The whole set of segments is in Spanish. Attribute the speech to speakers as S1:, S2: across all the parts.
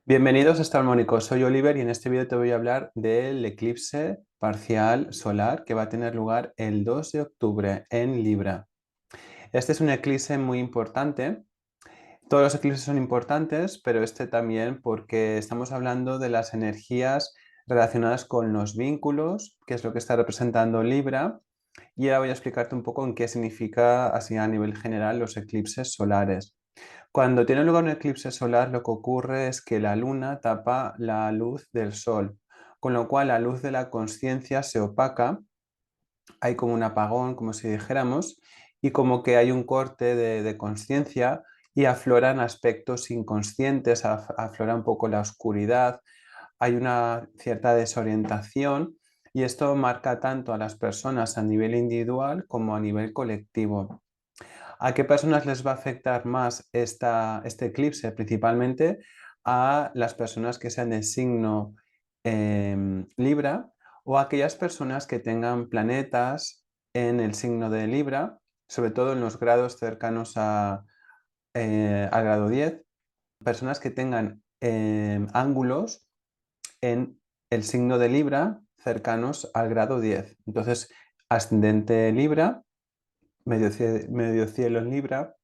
S1: Bienvenidos a Estalmónico, soy Oliver y en este vídeo te voy a hablar del eclipse parcial solar que va a tener lugar el 2 de octubre en Libra. Este es un eclipse muy importante. Todos los eclipses son importantes, pero este también porque estamos hablando de las energías relacionadas con los vínculos, que es lo que está representando Libra, y ahora voy a explicarte un poco en qué significa así a nivel general los eclipses solares. Cuando tiene lugar un eclipse solar, lo que ocurre es que la luna tapa la luz del sol, con lo cual la luz de la conciencia se opaca, hay como un apagón, como si dijéramos, y como que hay un corte de conciencia y afloran aspectos inconscientes, aflora un poco la oscuridad, hay una cierta desorientación y esto marca tanto a las personas a nivel individual como a nivel colectivo. ¿A qué personas les va a afectar más este eclipse? Principalmente a las personas que sean de signo Libra o a aquellas personas que tengan planetas en el signo de Libra, sobre todo en los grados cercanos al grado 10, personas que tengan ángulos en el signo de Libra cercanos al grado 10. Entonces, ascendente Libra, medio cielo en Libra,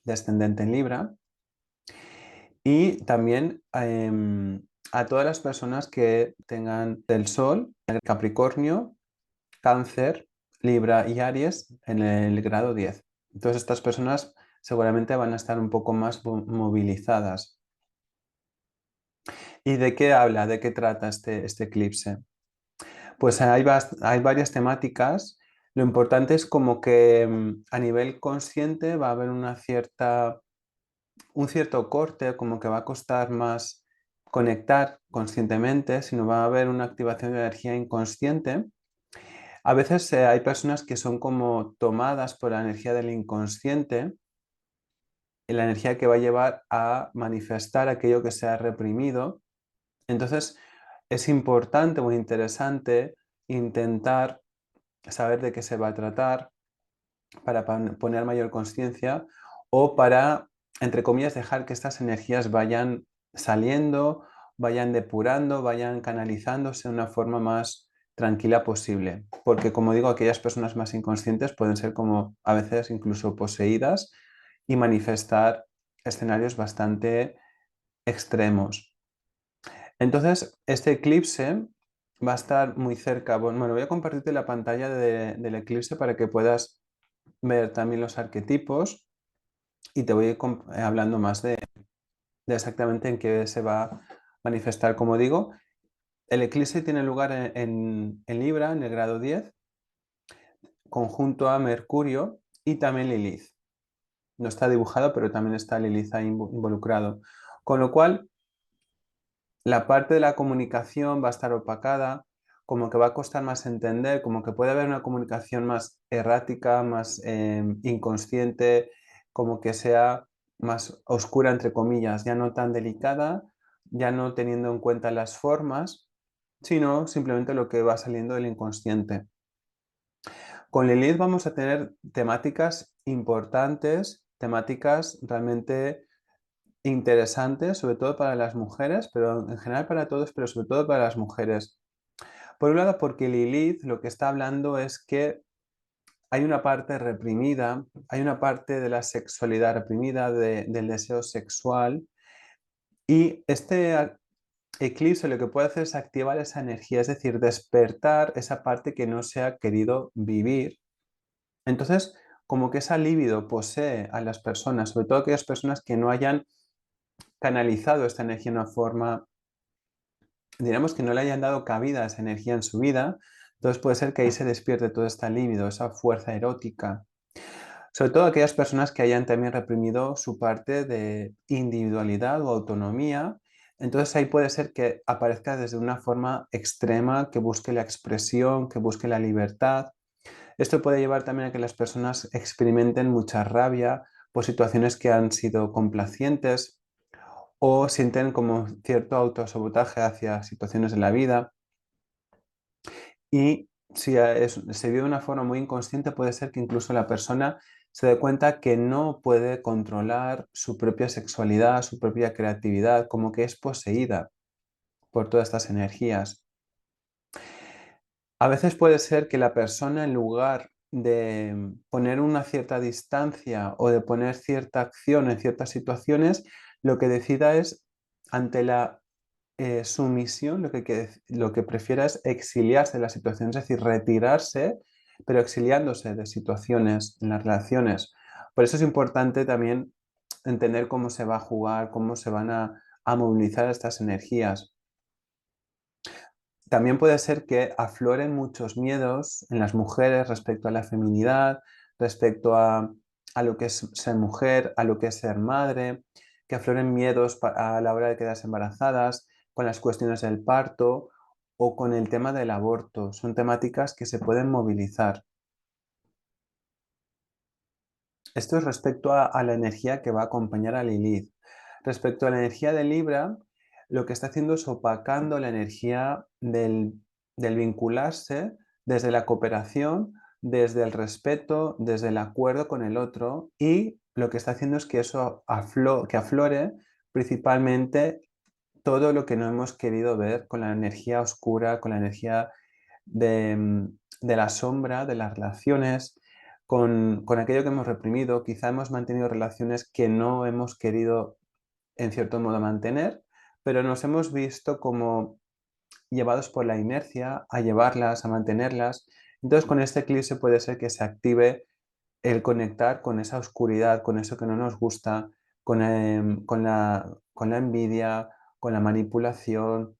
S1: descendente en Libra, y también a todas las personas que tengan el Sol, el Capricornio, Cáncer, Libra y Aries en el grado 10. Entonces estas personas seguramente van a estar un poco más movilizadas. ¿Y de qué habla? ¿De qué trata este eclipse? Pues hay varias temáticas. Lo importante es como que a nivel consciente va a haber un cierto corte, como que va a costar más conectar conscientemente, sino va a haber una activación de energía inconsciente. A veces hay personas que son como tomadas por la energía del inconsciente, y la energía que va a llevar a manifestar aquello que se ha reprimido. Entonces, es importante, muy interesante, intentar saber de qué se va a tratar para poner mayor conciencia o para, entre comillas, dejar que estas energías vayan saliendo, vayan depurando, vayan canalizándose de una forma más tranquila posible. Porque, como digo, aquellas personas más inconscientes pueden ser como a veces incluso poseídas y manifestar escenarios bastante extremos. Entonces, este eclipse va a estar muy cerca. Bueno, voy a compartirte la pantalla del eclipse para que puedas ver también los arquetipos y te voy a ir hablando más de exactamente en qué se va a manifestar. Como digo, el eclipse tiene lugar en Libra, en el grado 10, conjunto a Mercurio y también Lilith. No está dibujado, pero también está Lilith ahí involucrado. Con lo cual, la parte de la comunicación va a estar opacada, como que va a costar más entender, como que puede haber una comunicación más errática, más inconsciente, como que sea más oscura, entre comillas, ya no tan delicada, ya no teniendo en cuenta las formas, sino simplemente lo que va saliendo del inconsciente. Con Lilith vamos a tener temáticas importantes, temáticas realmente interesantes, sobre todo para las mujeres, pero en general para todos, pero sobre todo para las mujeres. Por un lado, porque Lilith lo que está hablando es que hay una parte reprimida, hay una parte de la sexualidad reprimida, del deseo sexual, y eclipse lo que puede hacer es activar esa energía, es decir, despertar esa parte que no se ha querido vivir. Entonces, como que esa libido posee a las personas, sobre todo aquellas personas que no hayan canalizado esta energía de una forma, digamos que no le hayan dado cabida a esa energía en su vida, entonces puede ser que ahí se despierte toda esta libido, esa fuerza erótica. Sobre todo aquellas personas que hayan también reprimido su parte de individualidad o autonomía, entonces ahí puede ser que aparezca desde una forma extrema, que busque la expresión, que busque la libertad. Esto puede llevar también a que las personas experimenten mucha rabia por situaciones que han sido complacientes o sienten como cierto autosabotaje hacia situaciones de la vida. Y si se vive de una forma muy inconsciente, puede ser que incluso la persona se dé cuenta que no puede controlar su propia sexualidad, su propia creatividad, como que es poseída por todas estas energías. A veces puede ser que la persona, en lugar de poner una cierta distancia o de poner cierta acción en ciertas situaciones, lo que decida es, ante la sumisión, lo que prefiera es exiliarse de la situación, es decir, retirarse, pero exiliándose de situaciones en las relaciones. Por eso es importante también entender cómo se va a jugar, cómo se van a movilizar estas energías. También puede ser que afloren muchos miedos en las mujeres respecto a la feminidad, respecto a lo que es ser mujer, a lo que es ser madre, que afloren miedos a la hora de quedarse embarazadas, con las cuestiones del parto o con el tema del aborto. Son temáticas que se pueden movilizar. Esto es respecto a la energía que va a acompañar a Lilith. Respecto a la energía de Libra, lo que está haciendo es opacando la energía del vincularse desde la cooperación, desde el respeto, desde el acuerdo con el otro, y lo que está haciendo es que eso que aflore principalmente todo lo que no hemos querido ver con la energía oscura, con la energía de la sombra, de las relaciones, con aquello que hemos reprimido. Quizá hemos mantenido relaciones que no hemos querido, en cierto modo, mantener, pero nos hemos visto como llevados por la inercia a llevarlas, a mantenerlas. Entonces, con este eclipse puede ser que se active el conectar con esa oscuridad, con eso que no nos gusta, con la envidia, con la manipulación,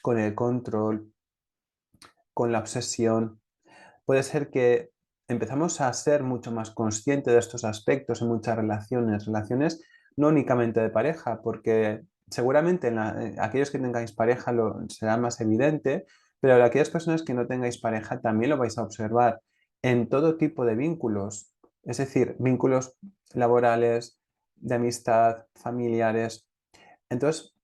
S1: con el control, con la obsesión. Puede ser que empezamos a ser mucho más conscientes de estos aspectos en muchas relaciones, relaciones no únicamente de pareja, porque seguramente aquellos que tengáis pareja será más evidente, pero en aquellas personas que no tengáis pareja también lo vais a observar en todo tipo de vínculos, es decir, vínculos laborales, de amistad, familiares. Entonces,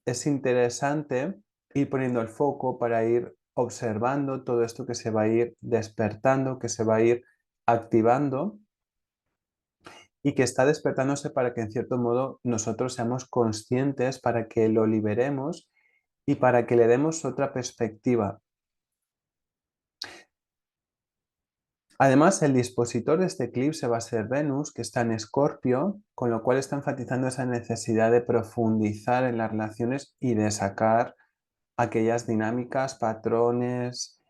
S1: es interesante ir poniendo el foco para ir observando todo esto que se va a ir despertando, que se va a ir activando y que está despertándose para que en cierto modo nosotros seamos conscientes, para que lo liberemos y para que le demos otra perspectiva. Además, el dispositor de este eclipse va a ser Venus, que está en Escorpio, con lo cual está enfatizando esa necesidad de profundizar en las relaciones y de sacar aquellas dinámicas, patrones,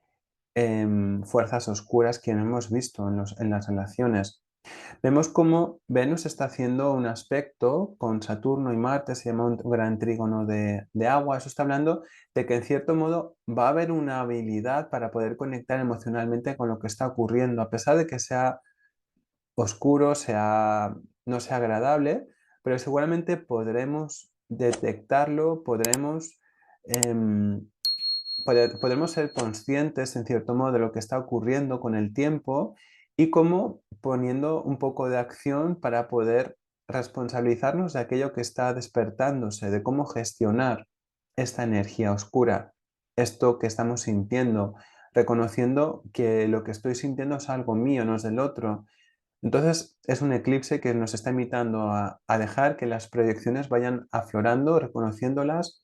S1: fuerzas oscuras que no hemos visto en las relaciones. Vemos cómo Venus está haciendo un aspecto con Saturno y Marte, se llama un gran trígono de agua. Eso está hablando de que en cierto modo va a haber una habilidad para poder conectar emocionalmente con lo que está ocurriendo, a pesar de que sea oscuro, no sea agradable, pero seguramente podremos detectarlo, em, podremos ser conscientes en cierto modo de lo que está ocurriendo con el tiempo y cómo poniendo un poco de acción para poder responsabilizarnos de aquello que está despertándose, de cómo gestionar esta energía oscura, esto que estamos sintiendo, reconociendo que lo que estoy sintiendo es algo mío, no es del otro. Entonces es un eclipse que nos está invitando a dejar que las proyecciones vayan aflorando, reconociéndolas,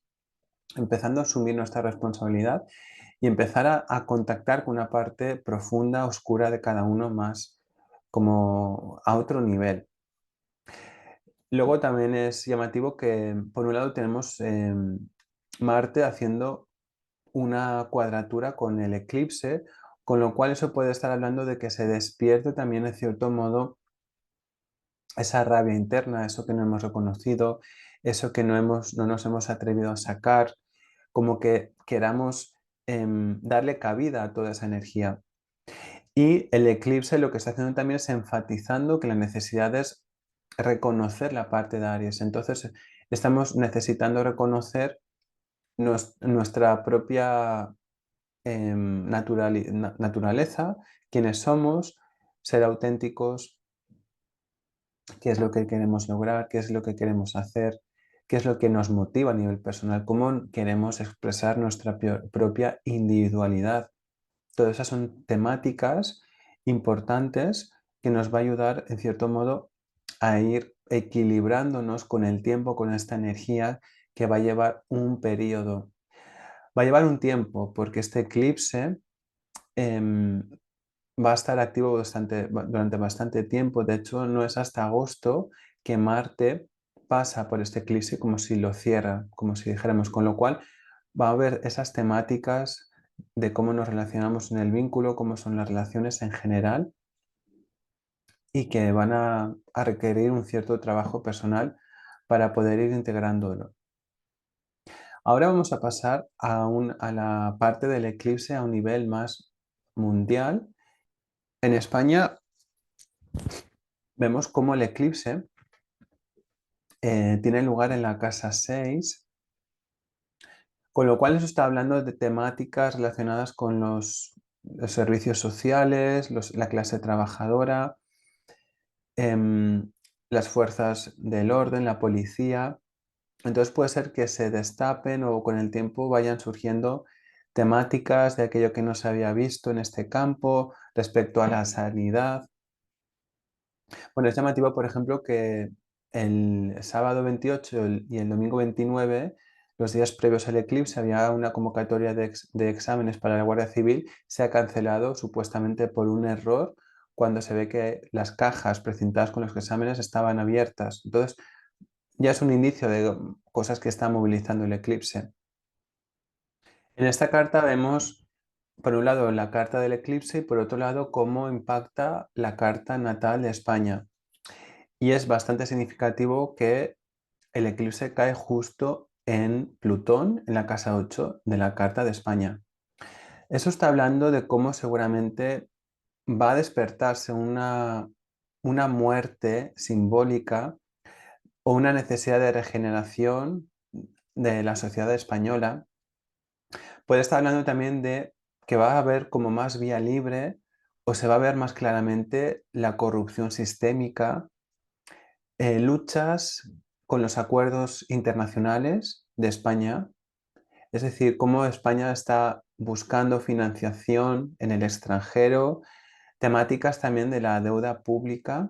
S1: empezando a asumir nuestra responsabilidad y empezar a contactar con una parte profunda, oscura de cada uno más, como a otro nivel. Luego también es llamativo que, por un lado, tenemos Marte haciendo una cuadratura con el eclipse, con lo cual eso puede estar hablando de que se despierte también, en cierto modo, esa rabia interna, eso que no hemos reconocido, eso que no nos hemos atrevido a sacar, como que queramos darle cabida a toda esa energía. Y el eclipse lo que está haciendo también es enfatizando que la necesidad es reconocer la parte de Aries. Entonces, estamos necesitando reconocer nuestra propia naturaleza, quiénes somos, ser auténticos, qué es lo que queremos lograr, qué es lo que queremos hacer, qué es lo que nos motiva a nivel personal, cómo queremos expresar nuestra propia individualidad. Todas esas son temáticas importantes que nos va a ayudar, en cierto modo, a ir equilibrándonos con el tiempo, con esta energía que va a llevar un periodo. Va a llevar un tiempo, porque este eclipse em, va a estar activo durante bastante tiempo. De hecho, no es hasta agosto que Marte pasa por este eclipse como si lo cierra, como si dijéramos, con lo cual va a haber esas temáticas de cómo nos relacionamos en el vínculo, cómo son las relaciones en general y que van a requerir un cierto trabajo personal para poder ir integrándolo. Ahora vamos a pasar a la parte del eclipse a un nivel más mundial. En España vemos cómo el eclipse tiene lugar en la casa 6, con lo cual eso está hablando de temáticas relacionadas con los servicios sociales, la clase trabajadora, em, las fuerzas del orden, la policía. Entonces puede ser que se destapen o con el tiempo vayan surgiendo temáticas de aquello que no se había visto en este campo respecto a la sanidad. Bueno, es llamativo, por ejemplo, que el sábado 28 y el domingo 29, los días previos al eclipse, había una convocatoria de exámenes para la Guardia Civil. Se ha cancelado supuestamente por un error cuando se ve que las cajas precintadas con los exámenes estaban abiertas. Entonces, ya es un indicio de cosas que está movilizando el eclipse. En esta carta vemos, por un lado, la carta del eclipse y por otro lado, cómo impacta la carta natal de España. Y es bastante significativo que el eclipse cae justo en Plutón, en la casa 8 de la Carta de España. Eso está hablando de cómo seguramente va a despertarse una muerte simbólica o una necesidad de regeneración de la sociedad española. Puede estar hablando también de que va a haber como más vía libre o se va a ver más claramente la corrupción sistémica, luchas con los acuerdos internacionales de España, es decir, cómo España está buscando financiación en el extranjero, temáticas también de la deuda pública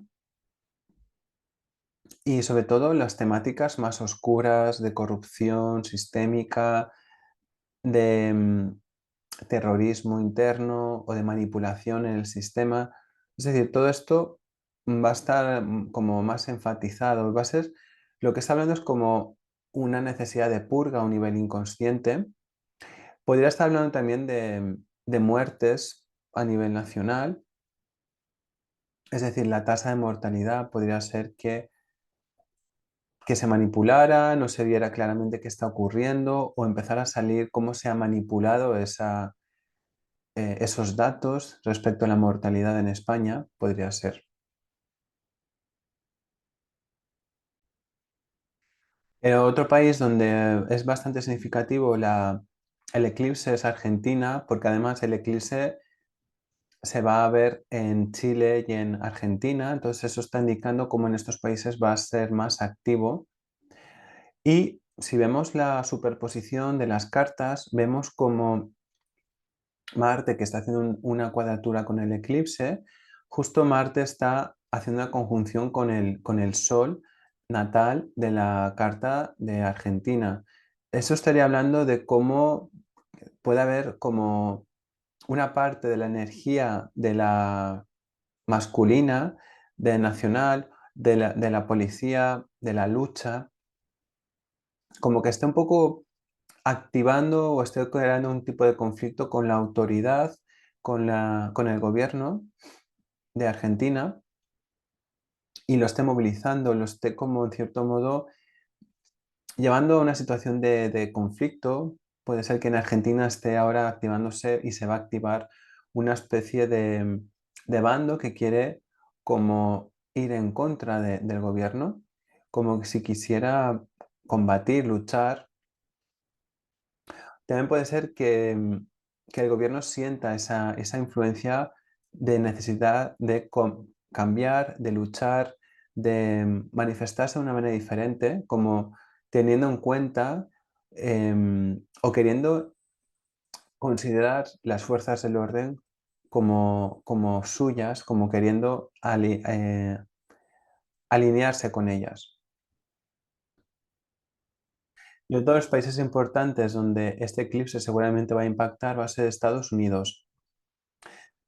S1: y sobre todo las temáticas más oscuras de corrupción sistémica, de terrorismo interno o de manipulación en el sistema. Es decir, todo esto va a estar como más enfatizado, va a ser, lo que está hablando es como una necesidad de purga a un nivel inconsciente. Podría estar hablando también de muertes a nivel nacional, es decir, la tasa de mortalidad podría ser que se manipulara, no se viera claramente qué está ocurriendo o empezar a salir cómo se ha manipulado esos datos respecto a la mortalidad en España, podría ser. Otro país donde es bastante significativo el eclipse es Argentina, porque además el eclipse se va a ver en Chile y en Argentina, entonces eso está indicando cómo en estos países va a ser más activo. Y si vemos la superposición de las cartas, vemos como Marte, que está haciendo una cuadratura con el eclipse, justo Marte está haciendo una conjunción con el Sol natal de la carta de Argentina. Eso estaría hablando de cómo puede haber como una parte de la energía de la masculina, de nacional, de la policía, de la lucha, como que esté un poco activando o esté creando un tipo de conflicto con la autoridad, con el gobierno de Argentina y lo esté movilizando, lo esté como en cierto modo llevando a una situación de conflicto. Puede ser que en Argentina esté ahora activándose y se va a activar una especie de bando que quiere como ir en contra del gobierno, como si quisiera combatir, luchar. También puede ser que el gobierno sienta esa influencia de necesidad de cambiar, de luchar, de manifestarse de una manera diferente, como teniendo en cuenta o queriendo considerar las fuerzas del orden como suyas, como queriendo alinearse con ellas. Y otro de los países importantes donde este eclipse seguramente va a impactar va a ser Estados Unidos.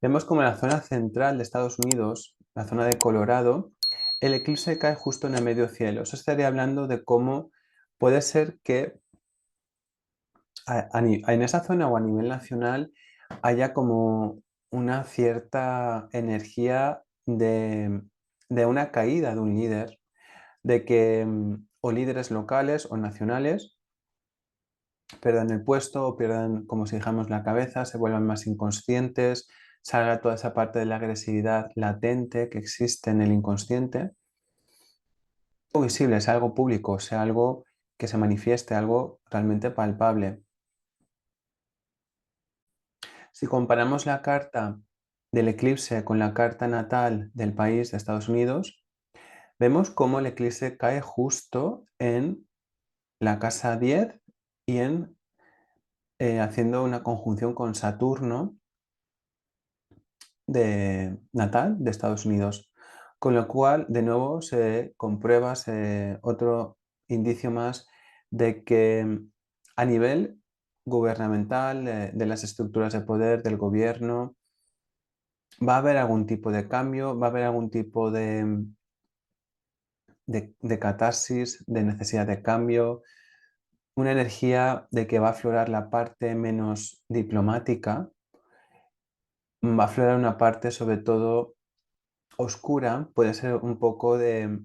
S1: Vemos como en la zona central de Estados Unidos, la zona de Colorado, el eclipse cae justo en el medio cielo. Eso estaría hablando de cómo puede ser que en esa zona o a nivel nacional haya como una cierta energía de una caída de un líder, de que o líderes locales o nacionales pierdan el puesto o pierdan, como si dijéramos, la cabeza, se vuelvan más inconscientes, salga toda esa parte de la agresividad latente que existe en el inconsciente. Algo visible, sea algo público, sea algo que se manifieste, algo realmente palpable. Si comparamos la carta del eclipse con la carta natal del país de Estados Unidos, vemos cómo el eclipse cae justo en la casa 10 y haciendo una conjunción con Saturno de natal de Estados Unidos. Con lo cual, de nuevo, se comprueba otro indicio más de que a nivel gubernamental, de las estructuras de poder, del gobierno, va a haber algún tipo de cambio, va a haber algún tipo de catarsis, de necesidad de cambio, una energía de que va a aflorar la parte menos diplomática, va a aflorar una parte sobre todo oscura, puede ser un poco de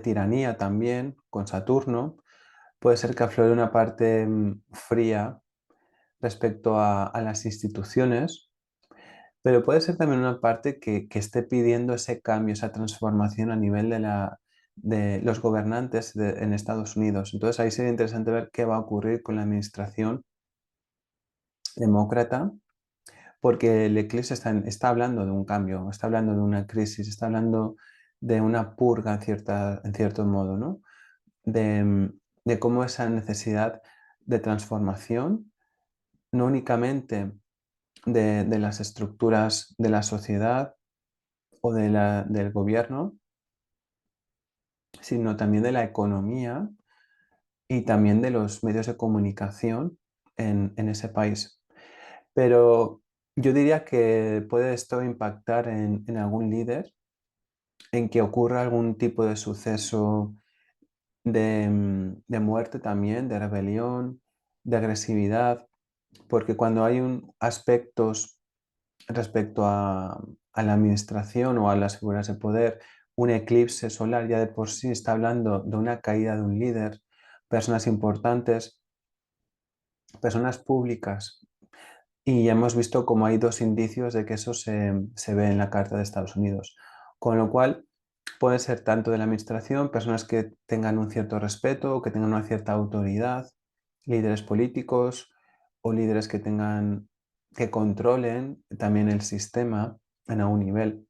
S1: tiranía también con Saturno, puede ser que aflore una parte fría respecto a las instituciones, pero puede ser también una parte que esté pidiendo ese cambio, esa transformación a nivel de los gobernantes en Estados Unidos. Entonces ahí sería interesante ver qué va a ocurrir con la administración demócrata, porque el eclipse está hablando de un cambio, está hablando de una crisis, está hablando de una purga en cierto modo, ¿no? De cómo esa necesidad de transformación, no únicamente de las estructuras de la sociedad o del gobierno, sino también de la economía y también de los medios de comunicación en ese país. Pero yo diría que puede esto impactar en algún líder, en que ocurra algún tipo de suceso de muerte también, de rebelión, de agresividad, porque cuando hay aspectos respecto a la administración o a las figuras de poder, un eclipse solar ya de por sí está hablando de una caída de un líder, personas importantes, personas públicas. Y ya hemos visto cómo hay dos indicios de que eso se ve en la Carta de Estados Unidos. Con lo cual, puede ser tanto de la administración, personas que tengan un cierto respeto o que tengan una cierta autoridad, líderes políticos o líderes que controlen también el sistema en algún nivel.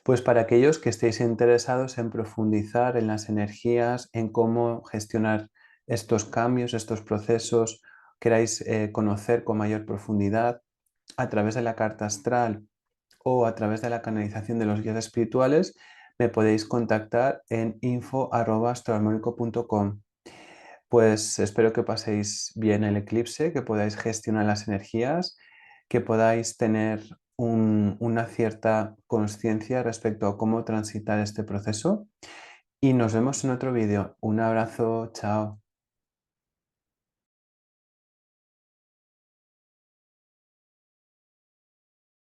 S1: Pues para aquellos que estéis interesados en profundizar en las energías, en cómo gestionar estos cambios, estos procesos, queráis conocer con mayor profundidad a través de la carta astral o a través de la canalización de los guías espirituales, me podéis contactar en info@astroarmónico.com. Pues espero que paséis bien el eclipse, que podáis gestionar las energías, que podáis tener una cierta conciencia respecto a cómo transitar este proceso y nos vemos en otro vídeo. Un abrazo, chao.